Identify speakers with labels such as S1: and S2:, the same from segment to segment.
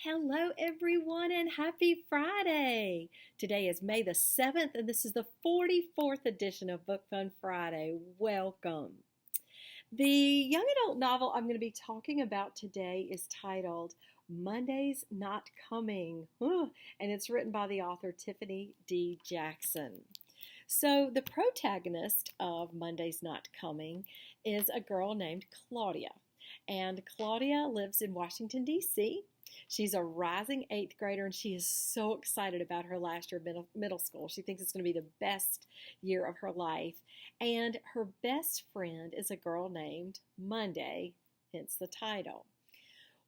S1: Hello, everyone, and happy Friday! Today is May the 7th, and this is the 44th edition of Book Fun Friday. Welcome. The young adult novel I'm going to be talking about today is titled Monday's Not Coming, and it's written by the author Tiffany D. Jackson. So, the protagonist of Monday's Not Coming is a girl named Claudia, and Claudia lives in Washington, D.C. She's a rising eighth grader and she is so excited about her last year of middle school. She thinks it's going to be the best year of her life. And her best friend is a girl named Monday, hence the title.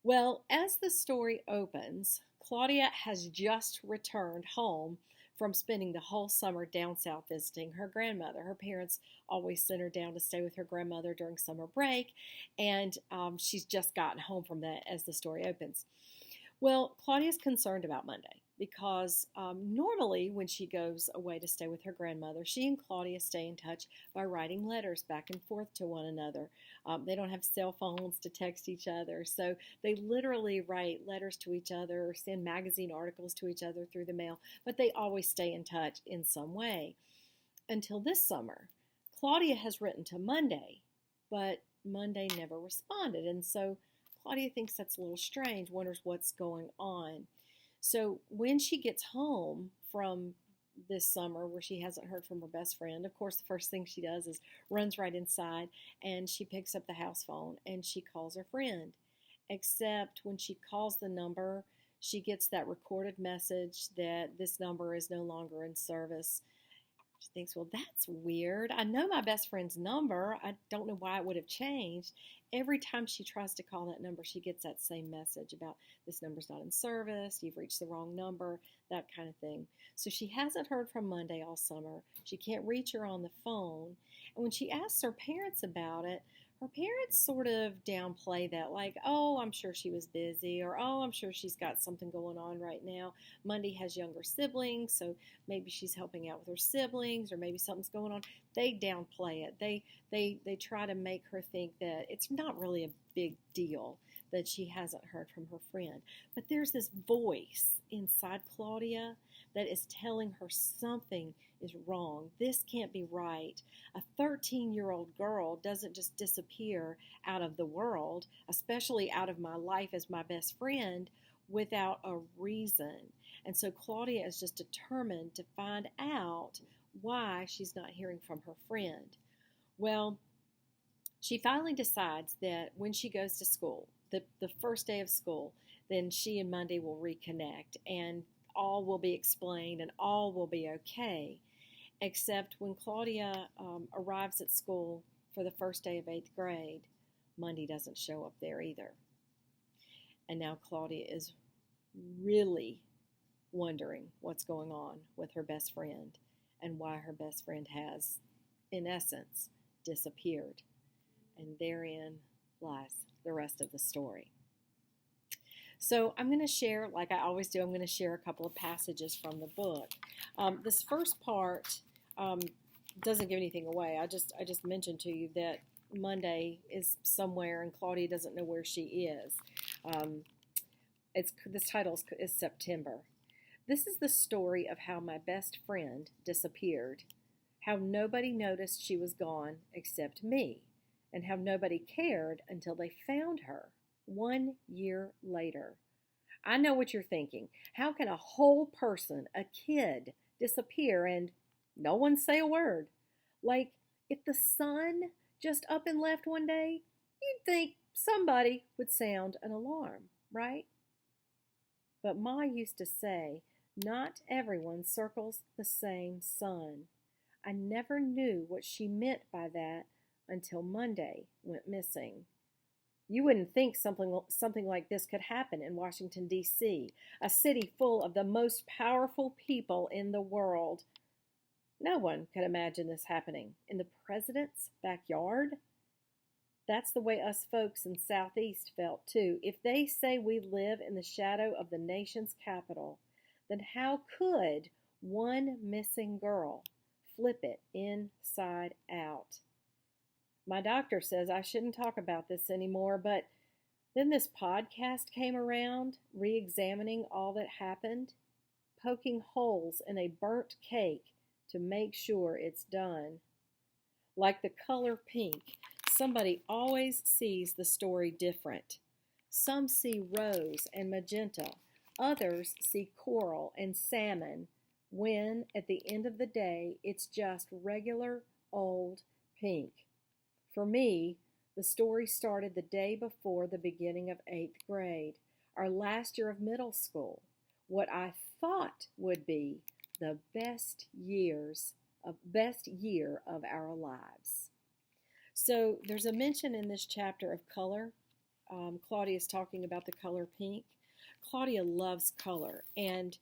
S1: Well, as the story opens, Claudia has just returned home from spending the whole summer down south visiting her grandmother. Her parents always sent her down to stay with her grandmother during summer break, and she's just gotten home from that as the story opens. Well, Claudia's concerned about Monday because normally when she goes away to stay with her grandmother, she and Claudia stay in touch by writing letters back and forth to one another. They don't have cell phones to text each other, so they literally write letters to each other or send magazine articles to each other through the mail, but they always stay in touch in some way. Until this summer, Claudia has written to Monday, but Monday never responded, and so Claudia thinks that's a little strange, wonders what's going on. So when she gets home from this summer where she hasn't heard from her best friend, of course, the first thing she does is runs right inside and she picks up the house phone and she calls her friend. Except when she calls the number, she gets that recorded message that this number is no longer in service. She thinks, well, that's weird. I know my best friend's number. I don't know why it would have changed. Every time she tries to call that number, she gets that same message about this number's not in service, you've reached the wrong number, that kind of thing. So she hasn't heard from Monday all summer. She can't reach her on the phone. And when she asks her parents about it, her parents sort of downplay that, like, oh, I'm sure she was busy, or oh, I'm sure she's got something going on right now. Monday has younger siblings, so maybe she's helping out with her siblings, or maybe something's going on. They downplay it. They try to make her think that it's not really a big deal that she hasn't heard from her friend. But there's this voice inside Claudia that is telling her something is wrong. This can't be right. A 13-year-old girl doesn't just disappear out of the world, especially out of my life as my best friend, without a reason. And so Claudia is just determined to find out why she's not hearing from her friend. Well, she finally decides that when she goes to school, the first day of school, then she and Monday will reconnect and all will be explained and all will be okay. Except when Claudia arrives at school for the first day of 8th grade, Monday doesn't show up there either. And now Claudia is really wondering what's going on with her best friend and why her best friend has, in essence, disappeared. And therein lies the rest of the story. So I'm going to share, like I always do, I'm going to share a couple of passages from the book. This first part doesn't give anything away. I just mentioned to you that Monday is somewhere and Claudia doesn't know where she is. This title is September. This is the story of how my best friend disappeared, how nobody noticed she was gone except me, and how nobody cared until they found her 1 year later. I know what you're thinking. How can a whole person, a kid, disappear and no one say a word? Like, if the sun just up and left one day, you'd think somebody would sound an alarm, right? But Ma used to say, not everyone circles the same sun. I never knew what she meant by that until Monday went missing. You wouldn't think something like this could happen in Washington, D.C., a city full of the most powerful people in the world. No one could imagine this happening in the president's backyard. That's the way us folks in Southeast felt, too. If they say we live in the shadow of the nation's capital, then how could one missing girl flip it inside out? My doctor says I shouldn't talk about this anymore, but Then this podcast came around, re-examining all that happened, poking holes in a burnt cake to make sure it's done. Like the color pink, somebody always sees the story different. Some see rose and magenta, others see coral and salmon, when at the end of the day it's just regular old pink. For me, the story started the day before the beginning of 8th grade, our last year of middle school, what I thought would be the best year of our lives. So there's a mention in this chapter of color. Claudia is talking about the color pink. Claudia loves color, and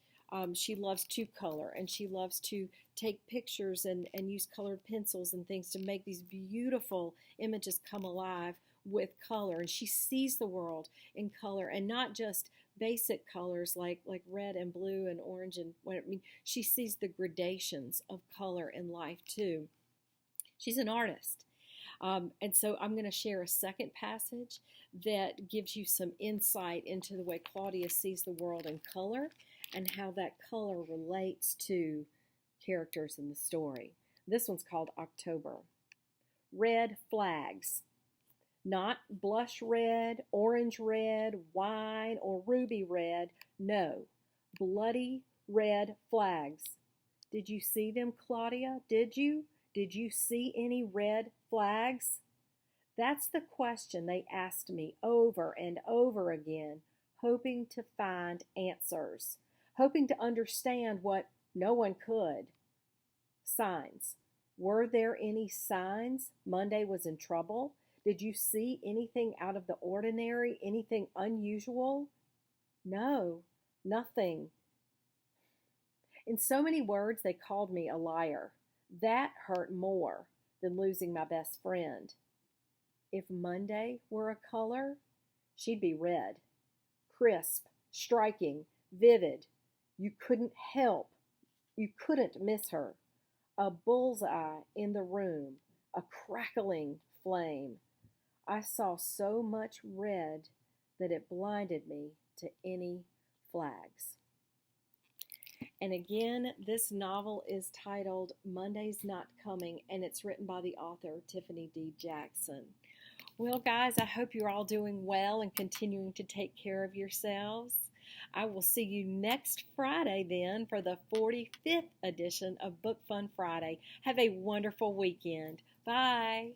S1: she loves to color, and she loves to take pictures and use colored pencils and things to make these beautiful images come alive with color. And she sees the world in color, and not just basic colors like red and blue and orange and what I mean. She sees the gradations of color in life too. She's an artist. And so I'm going to share a second passage that gives you some insight into the way Claudia sees the world in color and how that color relates to characters in the story. This one's called October. Red flags. Not blush red, orange red, wine, or ruby red. No, bloody red flags. Did you see them, Claudia? Did you? Did you see any red flags? That's the question they asked me over and over again, hoping to find answers, hoping to understand what no one could. Signs. Were there any signs Monday was in trouble? Did you see anything out of the ordinary, anything unusual? No, nothing. In so many words, they called me a liar. That hurt more than losing my best friend. If Monday were a color, she'd be red. Crisp, striking, vivid. You couldn't miss her. A bullseye in the room, a crackling flame. I saw so much red that it blinded me to any flags. And again, this novel is titled Monday's Not Coming, and it's written by the author Tiffany D. Jackson. Well, guys, I hope you're all doing well and continuing to take care of yourselves. I will see you next Friday then for the 45th edition of Book Fun Friday. Have a wonderful weekend. Bye.